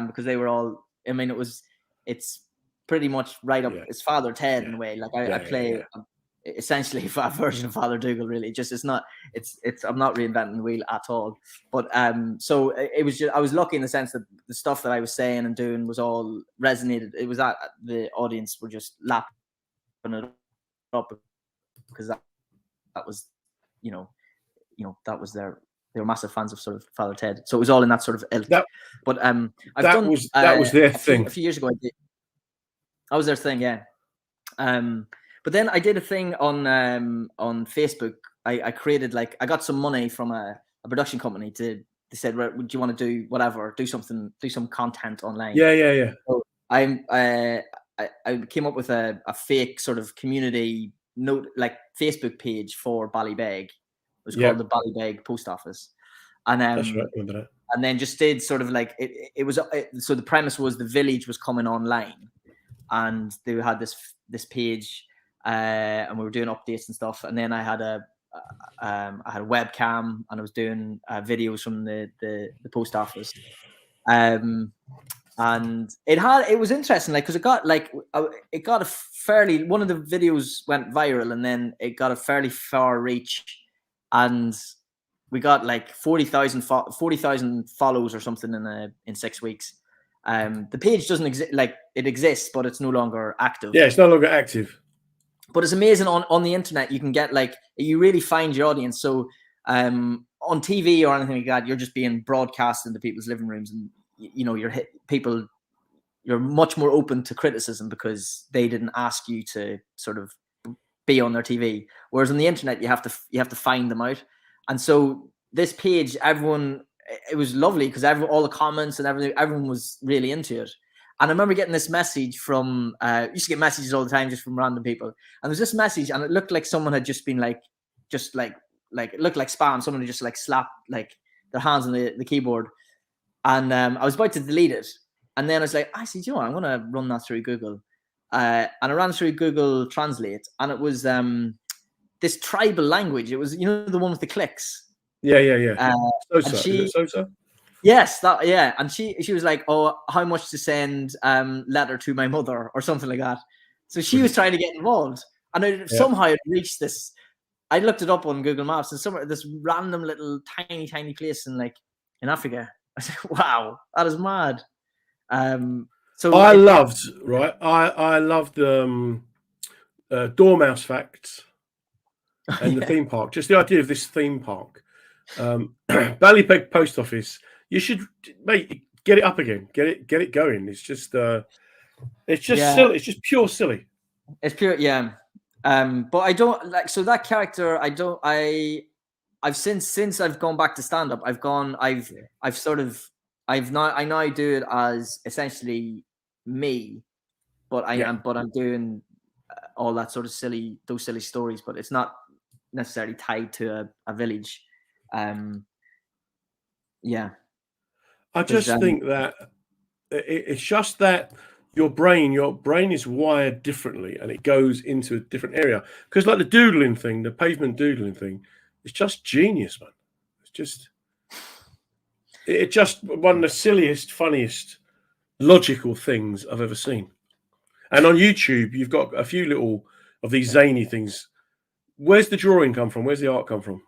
Because they were all. I mean, it's pretty much right up. It's Father Ted in a way. Like I play. Essentially a version of Father Dougal, really. Just it's I'm not reinventing the wheel at all. But so it was just, I was lucky in the sense that the stuff that I was saying and doing was all resonated. It was that the audience were just lapping it up because that was that was they were massive fans of sort of Father Ted. So it was all in that sort of ilk. That was
their thing.
A few years ago I was their thing, yeah. But then I did a thing on Facebook. I created, like, I got some money from a production company they said, would you want to do whatever, do some content online?
Yeah.
So I came up with a fake sort of community note, like Facebook page for Ballybeg. It was called the Ballybeg Post Office. And
that's right, I remember that.
And then just did sort of like so the premise was the village was coming online and they had this page. And we were doing updates and stuff. And then I had a webcam and I was doing videos from the post office. And it was interesting, like, because it got a fairly, one of the videos went viral and then it got a fairly far reach, and we got like 40,000 follows or something in 6 weeks. The page doesn't exist, like it exists, but it's no longer active.
Yeah, it's no longer active.
But it's amazing on the internet. You can get, like, you really find your audience. So on TV or anything like that, you're just being broadcast into people's living rooms, and you're hit people. you're much more open to criticism because they didn't ask you to sort of be on their TV. Whereas on the internet, you have to find them out. And so this page, it was lovely because all the comments and everything, everyone was really into it. And I remember getting this message from, used to get messages all the time just from random people. And there's this message, and it looked like someone had just been like it looked like spam. Someone had just like slapped like their hands on the keyboard. And I was about to delete it. And then I was like, actually, do you know what? I'm going to run that through Google. And I ran through Google Translate, and it was this tribal language. It was, the one with the clicks.
Yeah. Sosa. Is it Sosa?
Yes, yeah. And she was like, oh, how much to send letter to my mother or something like that. So she was trying to get involved. And somehow it reached this. I looked it up on Google Maps, and somewhere this random little tiny place in Africa. I said, wow, that is mad. So
I loved Dormouse Facts and the theme park. Just the idea of this theme park. Ballybeg Post Office. You should, mate, get it up again. Get it going. It's just silly. It's just pure silly.
It's pure, yeah. But I don't like, so that character. I've since I've gone back to stand up. I now do it as essentially me, but I'm doing all that sort of those silly stories, but it's not necessarily tied to a village.
I just think that it's just that your brain is wired differently, and it goes into a different area. Because like the doodling thing, the pavement doodling thing, it's just genius, man. It's just one of the silliest, funniest, logical things I've ever seen. And on YouTube, you've got a few little of these zany things. Where's the drawing come from? Where's the art come from?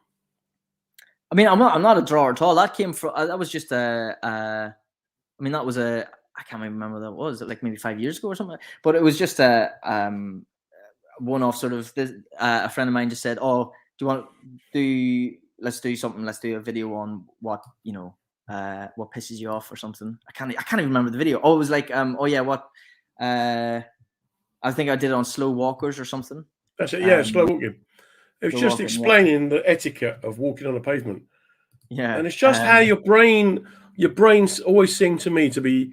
I mean, I'm not a drawer at all. That came from, that was just I can't even remember what that was. Like maybe 5 years ago or something. But it was just a one-off sort of. A friend of mine just said, "Oh, do you want to let's do something. Let's do a video on what pisses you off or something." I can't even remember the video. Oh, it was like I think I did it on slow walkers or something.
That's it. Yeah, slow walking. It was just explaining the etiquette of walking on a pavement.
Yeah,
and it's just how your brain's always seemed to me to be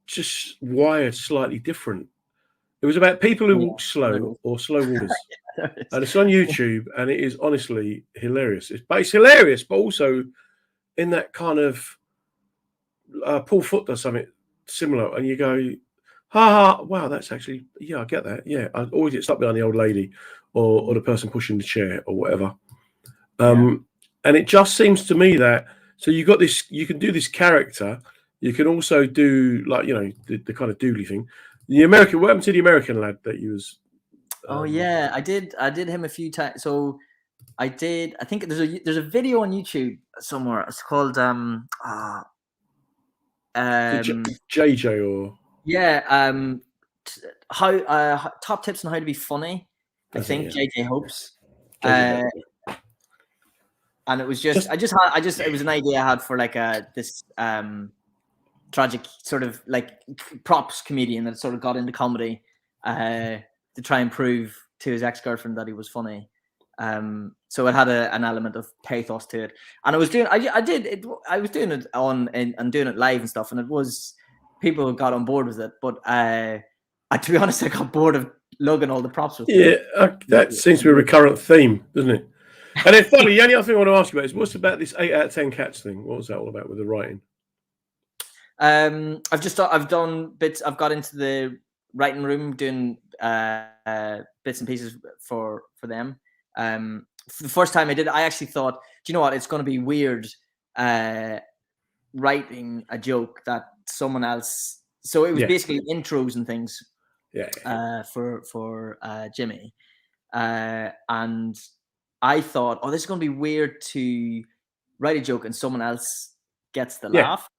just wired slightly different. It was about people who walk slow or slow walkers. And it's on YouTube, and it is honestly hilarious. It's hilarious, but also in that kind of Paul Foot does something similar, and you go, ha, wow, that's actually, yeah, I get that. Yeah, I always get stuck behind the old lady or the person pushing the chair or whatever. And it just seems to me that, so you got this, you can do this character, you can also do the kind of doodly thing. What happened to the American lad that you was?
I did him a few times. So I think there's a video on YouTube somewhere. It's called
JJ or
how top tips on how to be funny. I think JJ Hopes. And it was just it was an idea I had for like this tragic sort of like props comedian that sort of got into comedy to try and prove to his ex-girlfriend that he was funny. So it had an element of pathos to it, and I was doing it on and doing it live and stuff, and it was people got on board with it, but to be honest, I got bored of lugging all the props with me.
That seems to be a recurrent theme, doesn't it? And then finally, the only other thing I want to ask you about is what's about this 8 out of 10 cats thing? What was that all about with the writing?
I've done bits. I've got into the writing room doing bits and pieces for them. For the first time I did, I actually thought, do you know what? It's going to be weird writing a joke that someone else. So it was basically intros and things. For Jimmy, and I thought, this is going to be weird to write a joke and someone else gets the laugh.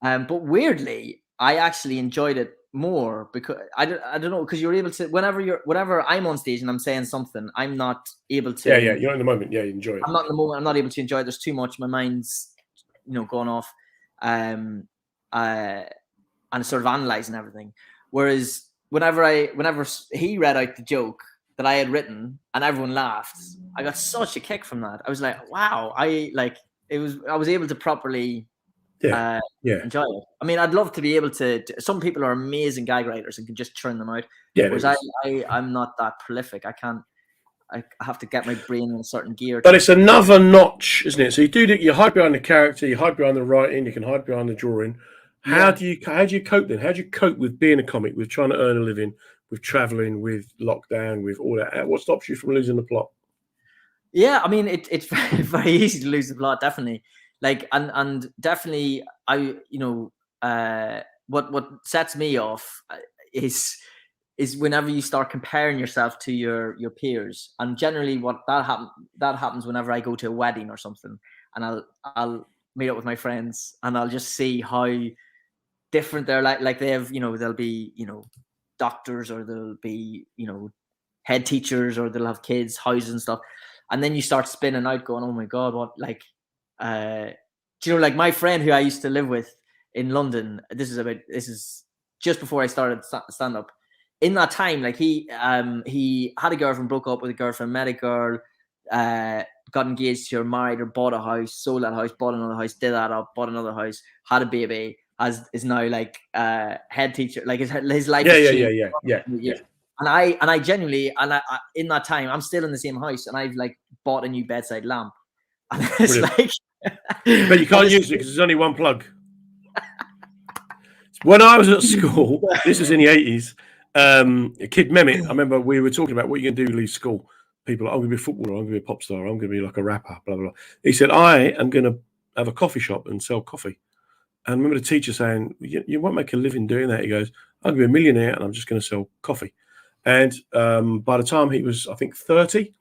But weirdly, I actually enjoyed it more because I don't know, because you're able to whenever I'm on stage and I'm saying something, I'm not able to.
You're in the moment. Yeah, you enjoy it.
I'm not in the moment. I'm not able to enjoy it. There's too much. My mind's going off. and sort of analyzing everything. Whereas whenever he read out the joke that I had written and everyone laughed, I got such a kick from that. I was like, wow, I was able to properly enjoy it. I mean, I'd love to be able to. Some people are amazing gag writers and can just churn them out.
Yeah,
whereas I'm not that prolific. I can't. I have to get my brain in a certain gear.
But it's another notch, isn't it? So you hide behind the character, you hide behind the writing, you can hide behind the drawing. How do you cope then? How do you cope with being a comic, with trying to earn a living, with traveling, with lockdown, with all that? What stops you from losing the plot?
Yeah, I mean, it's very, very easy to lose the plot, definitely. Like, and definitely, what sets me off is whenever you start comparing yourself to your peers. And generally that happens whenever I go to a wedding or something, and I'll meet up with my friends and I'll just see how different they're like they have, they'll be, doctors, or they'll be, head teachers, or they'll have kids, houses and stuff. And then you start spinning out going, oh my God, what, like, like my friend who I used to live with in London, this is just before I started stand up. In that time, like he had a girlfriend, broke up with a girlfriend, met a girl, got engaged to her, married her, bought a house, sold that house, bought another house, did that up, bought another house, had a baby, is now like head teacher, like his life.
Yeah.
And I genuinely, in that time, I'm still in the same house, and I've like bought a new bedside lamp, and it's like,
but you can't use it because there's only one plug. When I was at school, this was in the 80s. A kid Mehmet, I remember we were talking about what you're going to do to leave school. People, I'm going to be a footballer, I'm going to be a pop star, I'm going to be like a rapper, blah, blah, blah. He said, I am going to have a coffee shop and sell coffee. And I remember the teacher saying, you won't make a living doing that. He goes, I'm going to be a millionaire and I'm just going to sell coffee. And by the time he was, I think, 30,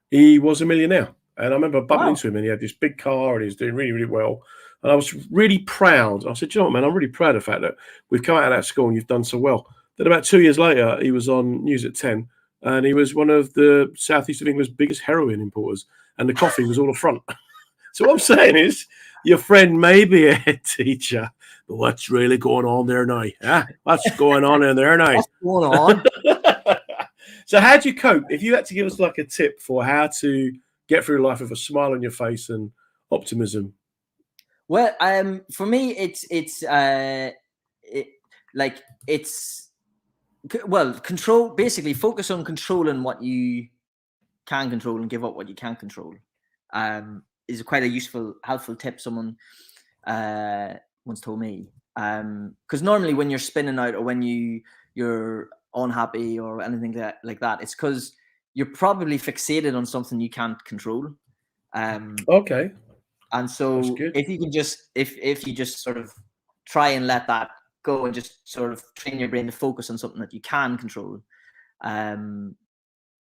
he was a millionaire. And I remember bumping into him, and he had this big car and he was doing really, really well. And I was really proud. I said, you know what, man, I'm really proud of the fact that we've come out of that school and you've done so well. Then about 2 years later, he was on News at 10, and he was one of the southeast of England's biggest heroin importers, and the coffee was all the front. So what I'm saying is, your friend may be a head teacher, but what's really going on there now? Huh? What's going on in there now?
What's going on?
So how do you cope? If you had to give us like a tip for how to get through life with a smile on your face and optimism.
Well, for me, control. Basically, focus on controlling what you can control and give up what you can't control. Is quite a useful, helpful tip someone once told me. Because normally when you're spinning out, or when you're unhappy or anything like that, it's because you're probably fixated on something you can't control.
Okay.
And so if you can just, if you just sort of try and let that go and just sort of train your brain to focus on something that you can control, to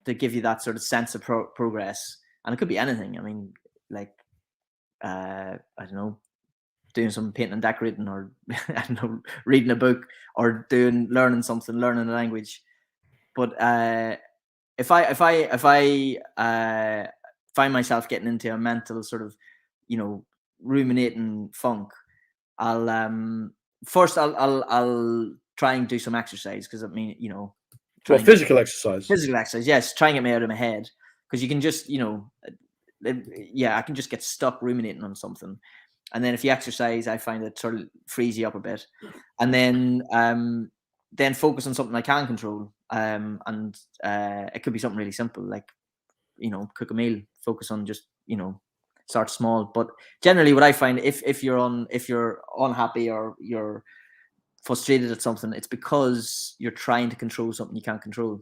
give you that sort of sense of progress. And it could be anything. I mean, like, I don't know, doing some painting and decorating, or I don't know, reading a book, or learning something, learning a language. But if I find myself getting into a mental sort of, ruminating funk, I'll first I'll try and do some exercise, because I mean,
physical exercise.
Physical exercise, yes, try and get me out of my head, because you can just, I can just get stuck ruminating on something. And then if you exercise, I find it sort of frees you up a bit. And then focus on something I can control. And it could be something really simple, like, cook a meal. Focus on just, start small. But generally what I find, if you're unhappy or you're frustrated at something, it's because you're trying to control something you can't control.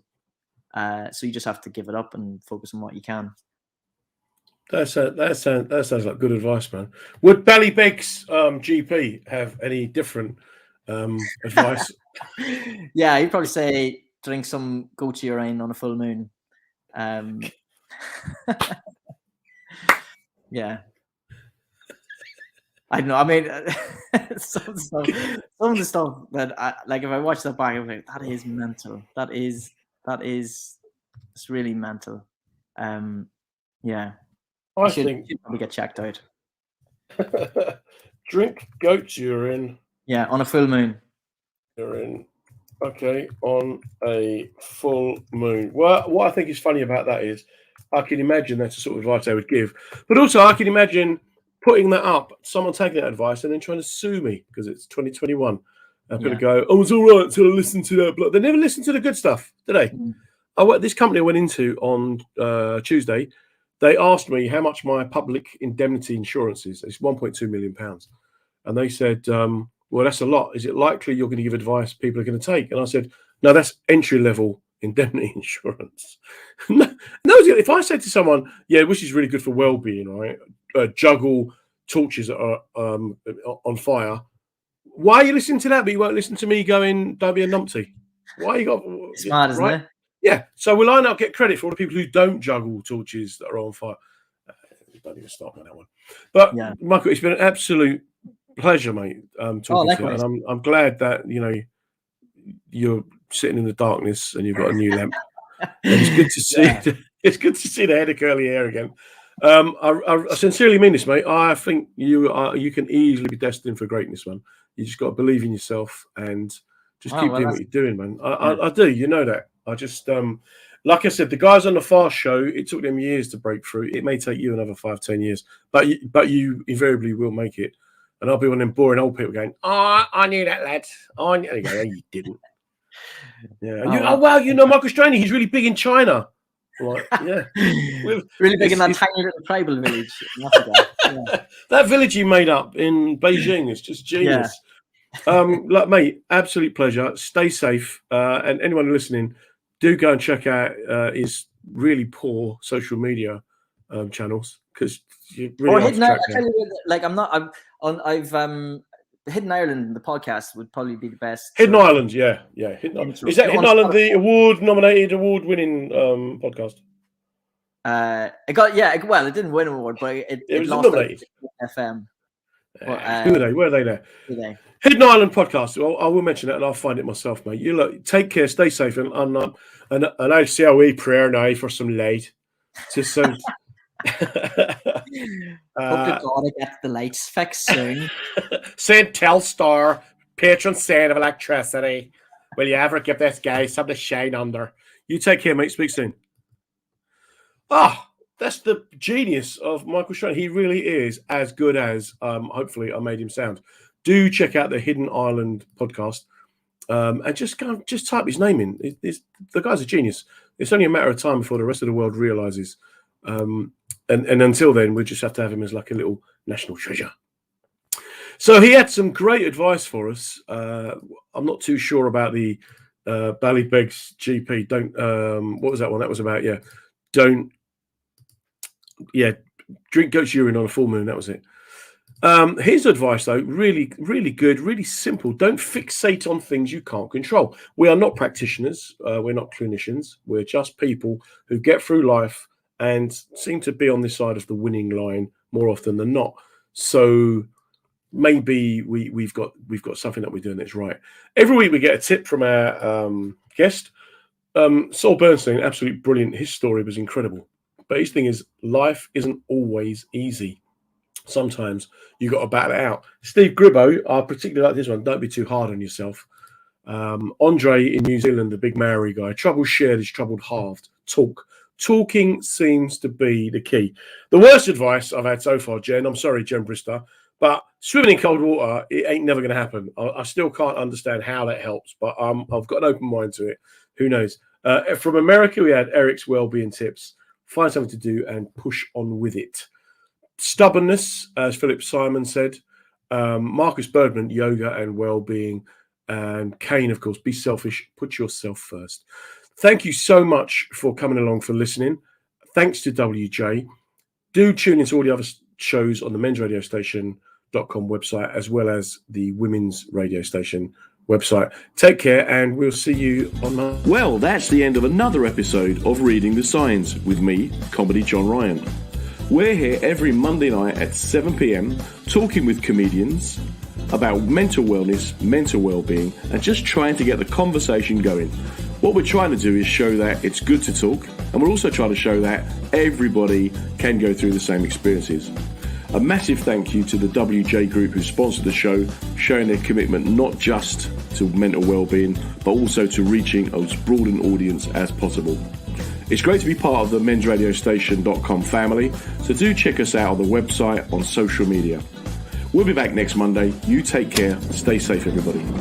So you just have to give it up and focus on what you can.
That sounds like good advice, man. Would Ballybeg's GP have any different advice?
Yeah, he'd probably say drink some goat urine on a full moon. Yeah. I don't know. I mean, some of the stuff that if I watch that back, I'm like, that is mental. It's really mental. Yeah.
I think
should probably get checked out.
Drink goat urine.
Yeah, on a full moon.
on a full moon. Well, what I think is funny about that is I can imagine that's the sort of advice they would give. But also I can imagine putting that up, someone taking that advice and then trying to sue me because it's 2021. I'm going to go, oh, it's all right until I listen to that. They never listen to the good stuff, do they? This company I went into on Tuesday, they asked me how much my public indemnity insurance is. It's £1.2 million. And they said, well, that's a lot. Is it likely you're going to give advice people are going to take? And I said, no, that's entry-level indemnity insurance. No, if I said to someone, yeah, which is really good for well-being, right? Juggle torches that are on fire. Why are you listening to that, but you won't listen to me going, don't be a numpty? Why you got...
Smart, isn't it?
Yeah. So will I not get credit for all the people who don't juggle torches that are on fire? Don't even start on that one. But, Michael, it's been an absolute pleasure, mate, talking to you. And I'm glad that, you're sitting in the darkness and you've got a new lamp. And it's good to see it's good to see the head of curly hair again. I sincerely mean this, mate. I think you can easily be destined for greatness, man. You just got to believe in yourself and just keep doing what you're doing, man. I do, you know that. I just like I said, the guys on the Fast show, it took them years to break through. It may take you another 5-10 years, but you invariably will make it. And I'll be one of them boring old people going, "Oh, I knew that, lad. Oh, you go, oh, you didn't." Yeah. And Michael Stranney, he's really big in China. Like, yeah,
really big in that tiny little tribal village in Africa.
That village you made up in Beijing is just genius. Like, mate, absolute pleasure. Stay safe, and anyone listening, do go and check out his really poor social media channels because you really
Hidden Ireland. I tell you, like Hidden Ireland, the podcast would probably be the best.
Hidden Ireland, yeah. Hidden Ireland. Is that Hidden Ireland the award-winning podcast?
It didn't win an award, but it was lost nominated. FM.
Where are they there? Hidden Ireland podcast. Well, I will mention it and I'll find it myself, mate. You look, take care, stay safe, and I say a wee prayer now for some light. Just some.
Hope to God I get the lights fixed soon.
Saint Telstar, patron saint of electricity. Will you ever give this guy something to shine under? You take care, mate. Speak soon. That's the genius of Michael Stranney. He really is as good as hopefully I made him sound. Do check out the Hidden Ireland podcast and just type his name in. The guy's a genius. It's only a matter of time before the rest of the world realizes. And until then, we just have to have him as like a little national treasure. So he had some great advice for us. I'm not too sure about the Ballybeg's GP. What was that one? That was about, drink goat's urine on a full moon. That was it. His advice, though, really, really good, really simple. Don't fixate on things you can't control. We are not practitioners. We're not clinicians. We're just people who get through life and seem to be on this side of the winning line more often than not. So maybe we've got something that we're doing that's right. Every week we get a tip from our guest. Saul Bernstein, absolutely brilliant. His story was incredible. But his thing is, life isn't always easy. Sometimes you got to battle it out. Steve Gribbo, I particularly like this one. Don't be too hard on yourself. Andre in New Zealand, the big Maori guy. Trouble shared is trouble halved. Talking seems to be the key. The worst advice I've had so far, Jen, I'm sorry, Jen Brister, but swimming in cold water, it ain't never going to happen. I still can't understand how that helps, but I've got an open mind to it. Who knows? From America, we had Eric's well-being tips. Find something to do and push on with it. Stubbornness, as Philip Simon said. Marcus Birdman, yoga and well-being. And Kane, of course, be selfish. Put yourself first. Thank you so much for coming along, for listening. Thanks to WJ. Do tune into all the other shows on the mensradiostation.com website, as well as the women's radio station website. Take care, and we'll see you on Monday.
Well, that's the end of another episode of Reading the Signs with me, Comedy John Ryan. We're here every Monday night at 7 p.m. talking with comedians about mental wellness, mental well-being, and just trying to get the conversation going. What we're trying to do is show that it's good to talk, and we're also trying to show that everybody can go through the same experiences. A massive thank you to the WJ Group who sponsored the show, showing their commitment not just to mental well-being, but also to reaching as broad an audience as possible. It's great to be part of the mensradiostation.com family, so do check us out on the website, on social media. We'll be back next Monday. You take care. Stay safe, everybody.